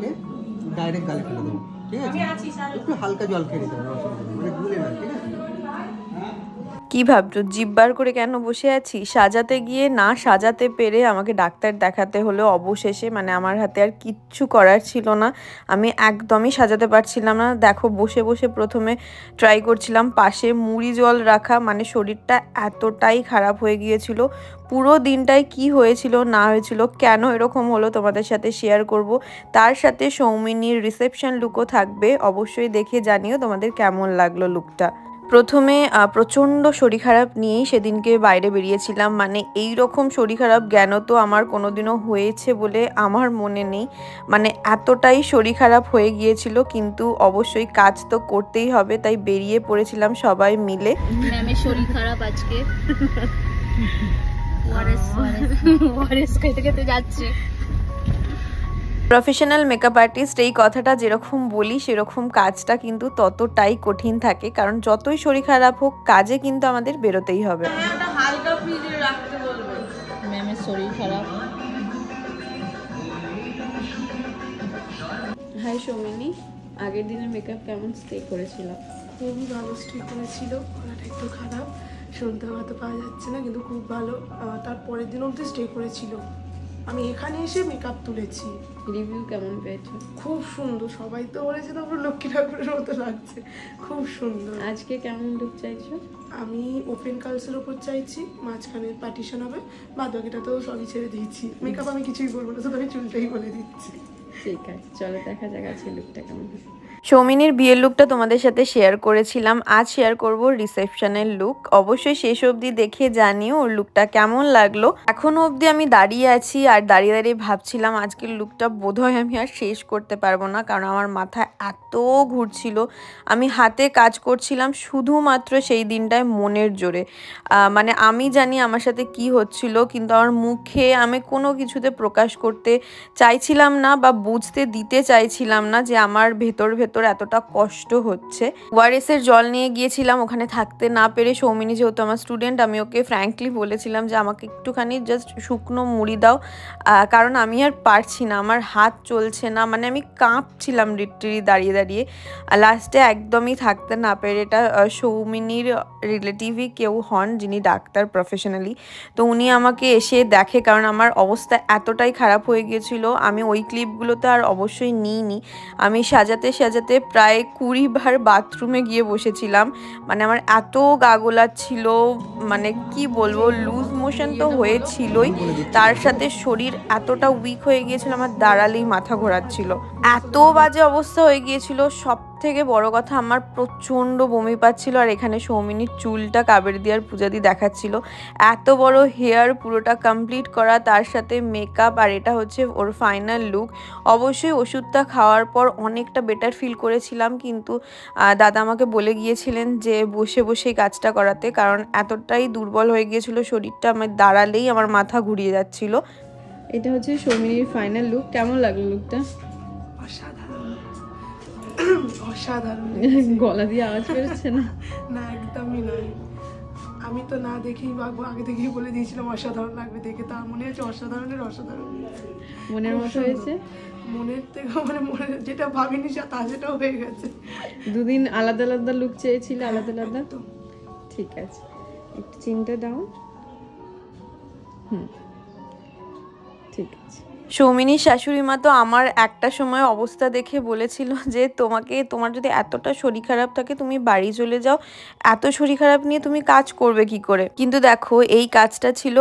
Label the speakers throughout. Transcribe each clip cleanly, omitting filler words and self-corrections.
Speaker 1: তোমাকে ডাইরেক্ট গালে ফেলে দেবো, ঠিক আছে? একটু হালকা জল খেয়ে নিতে হবে, মানে গুলে না, ঠিক আছে?
Speaker 2: কি ভাবছো জিভ বার করে কেন বসে আছি? সাজাতে গিয়ে না সাজাতে পেরে আমাকে ডাক্তার দেখাতে হলো অবশেষে। মানে আমার হাতে আর কিচ্ছু করার ছিল না, আমি একদমই সাজাতে পারছিলাম না। দেখো বসে বসে প্রথমে ট্রাই করছিলাম পাশে মুড়ি জল রাখা, মানে শরীরটা এতটাই খারাপ হয়ে গিয়েছিল। পুরো দিনটায় কি হয়েছিল না হয়েছিল, কেন এরকম হলো তোমাদের সাথে শেয়ার করব। তার সাথে সৌমিনীর রিসেপশন লুকও থাকবে, অবশ্যই দেখে জানিও তোমাদের কেমন লাগলো লুকটা। প্রথমে প্রচণ্ড শরীর খারাপ নিয়েই সেদিনকে বাইরে বেরিয়েছিলাম। মানে এই রকম শরীর খারাপ জ্ঞান তো আমার কোনোদিনও হয়েছে বলে আমার মনে নেই। মানে এতটাই শরীর খারাপ হয়ে গিয়েছিল, কিন্তু অবশ্যই কাজ তো করতেই হবে, তাই বেরিয়ে পড়েছিলাম সবাই মিলে।
Speaker 3: ম্যামের শরীর খারাপ আজকে, ওআরএস খেতে খেতে যাচ্ছে।
Speaker 2: প্রফেশনাল মেকআপ আর্টিস্ট এই কথাটা যেরকম বলি সেরকম কাজটা কিন্তু ততটাই কঠিন থাকে, কারণ যতই শরীর খারাপ হোক কাজে কিন্তু আমাদের বেরোতেই হবে।
Speaker 3: হালকা ফ্রিজে রাখতে বলবে, ম্যামের শরীর খারাপ।
Speaker 2: হাই সৌমিনী, আগের দিনের মেকআপ কেমন স্টে করেছিল?
Speaker 4: খুবই ভালো স্টে করেছিল, গলাটা একটু খারাপ, শুনতে হয়তো পাওয়া যাচ্ছে না, কিন্তু খুব ভালো। তারপরের দিন অবধি স্টে করেছিল। আমি এখানে এসে মেকআপ তুলেছি।
Speaker 2: রিভিউ কেমন পেয়েছো?
Speaker 4: খুব সুন্দর, সবাই তো বলেছে তো পুরো লক্ষ্মী ঠাকুরের মতো লাগছে, খুব সুন্দর।
Speaker 2: আজকে কেমন লুক চাইছো?
Speaker 4: আমি ওপেন কালসের ওপর চাইছি, মাঝখানে পার্টিশন হবে, বাদ বাকিটা তো সবই ছেড়ে দিয়েছি। মেকআপ আমি কিছুই বলবো না, শুধু আমি চুলটাই বলে দিচ্ছি।
Speaker 2: ঠিক আছে, চলো দেখা যাক আজকে লুকটা কেমন হয়। সৌমিনীর বিয়ের লুকটা তোমাদের সাথে শেয়ার করেছিলাম, আজ শেয়ার করব রিসেপশনের লুক। অবশ্যই শেষ অবধি দেখে জানিও ওর লুকটা কেমন লাগলো। এখনো অবধি আমি দাঁড়িয়ে আছি আর দাঁড়িয়ে দাঁড়িয়ে ভাবছিলাম আজকের লুকটা বোধহয় আমি আর শেষ করতে পারবো না, কারণ আমার মাথা এত ঘুরছিল। আমি হাতে কাজ করছিলাম শুধুমাত্র সেই দিনটায় মনের জোরে। মানে আমি জানি আমার সাথে কি হচ্ছিল, কিন্তু আমার মুখে আমি কোনো কিছুতে প্রকাশ করতে চাইছিলাম না বা বুঝতে দিতে চাইছিলাম না যে আমার ভেতর এতটা কষ্ট হচ্ছে। ওআরএস এর জল নিয়ে গিয়েছিলাম, ওখানে থাকতে না পেরে সৌমিনী যেহেতু আমার স্টুডেন্ট, আমি ওকে ফ্র্যাঙ্কলি বলেছিলাম যে আমাকে একটুখানি জাস্ট শুকনো মুড়ি দাও, কারণ আমি আর পারছি না, আমার হাত চলছে না, মানে আমি কাঁপছিলাম লিটারালি দাঁড়িয়ে দাঁড়িয়ে। লাস্টে একদমই থাকতে না পেরে, এটা সৌমিনীর রিলেটিভই কেউ হন যিনি ডাক্তার প্রফেশনালি, তো উনি আমাকে এসে দেখে, কারণ আমার অবস্থা এতটাই খারাপ হয়ে গিয়েছিল। আমি ওই ক্লিপগুলোতে আর অবশ্যই নিইনি, আমি সাজাতে প্রায় 20 বার বাথরুমে গিয়ে বসেছিলাম। মানে আমার এত গা গোলাচ্ছিল, মানে কি বলবো, লুজ মোশন তো হয়েছিলই, তার সাথে শরীর এতটা উইক হয়ে গিয়েছিল, আমার দাঁড়ালেই মাথা ঘোরাচ্ছিল, এত বাজে অবস্থা হয়ে গিয়েছিল। সব থেকে বড় কথা, আমার প্রচণ্ড বমি পাচ্ছিল। আর এখানে সৌমিনীর চুলটা কাবের দিয়ার পূজাদি দেখাচ্ছিল, এত বড় হেয়ার পুরোটা কমপ্লিট করা, তার সাথে মেকআপ, আর এটা হচ্ছে ওর ফাইনাল লুক। অবশ্যই ওষুধটা খাওয়ার পর অনেকটা বেটার ফিল করেছিলাম, কিন্তু দাদা আমাকে বলে গিয়েছিলেন যে বসে বসেই কাজটা করাতে, কারণ এতটাই দুর্বল হয়ে গিয়েছিল শরীরটা, আমার দাঁড়ালেই আমার মাথা ঘুরিয়ে যাচ্ছিল। এটা হচ্ছে সৌমিনীর ফাইনাল লুক, কেমন লাগলো লুকটা?
Speaker 4: অসাধারণ, অসাধারণ।
Speaker 2: গলা দিয়ে আওয়াজ বেরোচ্ছে না?
Speaker 4: না, একদমই নয়। আমি তো না দেখেই আগে থেকেই বলে দিয়েছিলাম অসাধারণ লাগবে দেখে, তার মনে হচ্ছে অসাধারণের অসাধারণ,
Speaker 2: মনের মতো হয়েছে।
Speaker 4: মনের থেকে মানে মনে যেটা ভাবিনি তা সেটাও হয়ে গেছে।
Speaker 2: দুদিন আলাদা আলাদা লুক চেয়েছিল, আলাদা আলাদা। ঠিক আছে, একটু চিন্তা দাও। ঠিক আছে। সৌমিনীর শাশুড়ি মা তো আমার একটা সময় অবস্থা দেখে বলেছিল যে তোমার যদি এতটা শরীর খারাপ থাকে তুমি বাড়ি চলে যাও, এত শরীর খারাপ নিয়ে তুমি কাজ করবে কি করে। কিন্তু দেখো এই কাজটা ছিল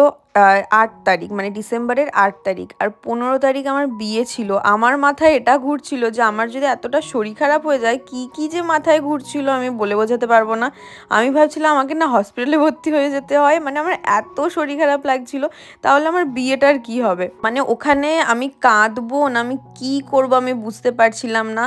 Speaker 2: 8 তারিখ, মানে ডিসেম্বরের 8 তারিখ, আর 15 তারিখ আমার বিয়ে ছিল। আমার মাথায় এটা ঘুরছিল যে আমার যদি এতটা শরীর খারাপ হয়ে যায়, কি যে মাথায় ঘুরছিল আমি বলে বোঝাতে পারবো না। আমি ভাবছিলাম আমাকে না হসপিটালে ভর্তি হয়ে যেতে হয়, মানে আমার এত শরীর খারাপ লাগছিল, তাহলে আমার বিয়েটার কি হবে। মানে ওখানে আমি কাঁদবো না আমি কি করব আমি বুঝতে পারছিলাম না,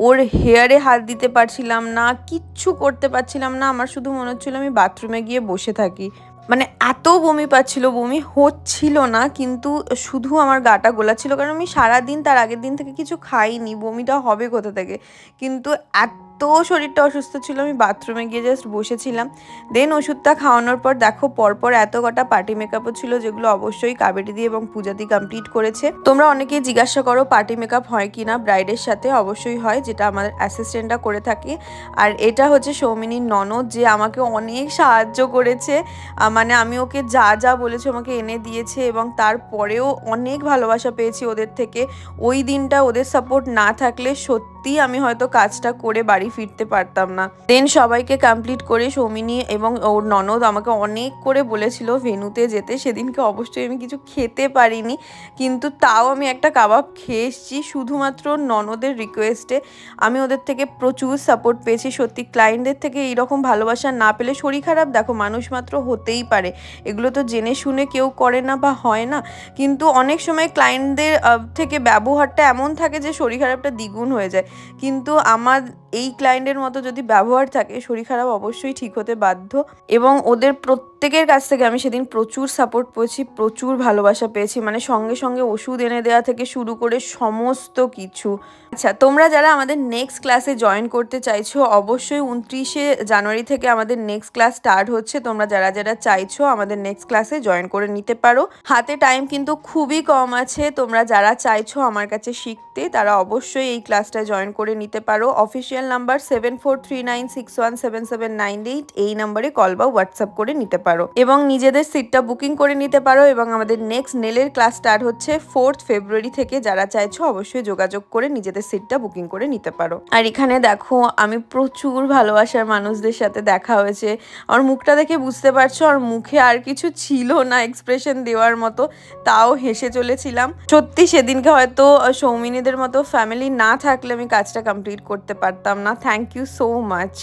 Speaker 2: ওর হেয়ারে হাত দিতে পারছিলাম না, কিচ্ছু করতে পারছিলাম না। আমার শুধু মনে হচ্ছিল আমি বাথরুমে গিয়ে বসে থাকি, মানে এত বমি পাচ্ছিল, বমি হচ্ছিল না কিন্তু শুধু আমার গাটা গোলাচ্ছিল, কারণ আমি সারাদিন তার আগের দিন থেকে কিছু খাইনি, বমিটা হবে কোথা থেকে। কিন্তু এত এত শরীরটা অসুস্থ ছিল, আমি বাথরুমে গিয়ে জাস্ট বসেছিলাম। দেন ওষুধটা খাওয়ানোর পর দেখো পরপর এত কটা পার্টি মেকআপও ছিল, যেগুলো অবশ্যই কাবেরী দিয়ে এবং পূজা দিয়ে কমপ্লিট করেছে। তোমরা অনেকেই জিজ্ঞাসা করো পার্টি মেকআপ হয় কিনা ব্রাইডের সাথে, অবশ্যই হয়, যেটা আমাদের অ্যাসিস্ট্যান্টরা করে থাকে। আর এটা হচ্ছে সৌমিনীর ননদ, যে আমাকে অনেক সাহায্য করেছে, মানে আমি ওকে যা যা বলেছি আমাকে এনে দিয়েছে, এবং তারপরেও অনেক ভালোবাসা পেয়েছি ওদের থেকে। ওই দিনটা ওদের সাপোর্ট না থাকলে সত্যি আমি হয়তো কাজটা করে বাড়ি ফিরতে পারতাম না। দেন সবাইকে কমপ্লিট করে সৌমিনী এবং ওর ননদ আমাকে অনেক করে বলেছিল ভেন্যুতে যেতে। সেদিনকে অবশ্যই আমি কিছু খেতে পারিনি, কিন্তু তাও আমি একটা কাবাব খেয়ে এসেছি শুধুমাত্র ননদের রিকোয়েস্টে। আমি ওদের থেকে প্রচুর সাপোর্ট পেয়েছি। সত্যি ক্লায়েন্টদের থেকে এইরকম ভালোবাসা না পেলে, শরীর খারাপ দেখো মানুষ মাত্র হতেই পারে, এগুলো তো জেনে শুনে কেউ করে না বা হয় না, কিন্তু অনেক সময় ক্লায়েন্টদের থেকে ব্যবহারটা এমন থাকে যে শরীর খারাপটা দ্বিগুণ হয়ে যায়। কিন্তু আমার এই ক্লায়েন্টের মতো যদি ব্যবহার থাকে, শরীর খারাপ অবশ্যই ঠিক হতে বাধ্য। এবং ওদের প্রত্যেকের কাছ থেকে আমি সেদিন প্রচুর সাপোর্ট পেয়েছি, প্রচুর ভালোবাসা পেয়েছি, মানে সঙ্গে সঙ্গে ওষুধ এনে দেওয়া থেকে শুরু করে সমস্ত কিছু। আচ্ছা, তোমরা যারা আমাদের নেক্সট ক্লাসে জয়েন করতে চাইছো, অবশ্যই 29শে জানুয়ারি থেকে আমাদের নেক্সট ক্লাস স্টার্ট হচ্ছে। তোমরা যারা যারা চাইছো আমাদের নেক্সট ক্লাসে জয়েন করে নিতে পারো। হাতে টাইম কিন্তু খুবই কম আছে। তোমরা যারা চাইছো আমার কাছে শিখতে, তারা অবশ্যই এই ক্লাসটা জয়েন করে নিতে পারো। অফিসিয়াল নাম্বার 7439617798, এই নাম্বারে কল বা হোয়াটসঅ্যাপ করে নিতে পারো এবং নিজেদের সিটটা বুকিং করে নিতে পারো। এবং আমাদের নেক্সট নেলের ক্লাস স্টার্ট হচ্ছে 4 ফেব্রুয়ারি থেকে। যারা চাইছো অবশ্যই যোগাযোগ করে নিজেদের সিটটা বুকিং করে নিতে পারো। আর এখানে দেখো আমি প্রচুর ভালোবাসার মানুষদের সাথে দেখা হয়েছে। আমার মুখটা দেখে বুঝতে পারছো, আর মুখে আর কিছু ছিল না এক্সপ্রেশন দেওয়ার মতো, তাও হেসে চলেছিলাম। সত্যি সেদিনকে হয়তো সৌমিনীদের মতো ফ্যামিলি না থাকলে আমি কাজটা কমপ্লিট করতে পারতাম না। Thank you so much.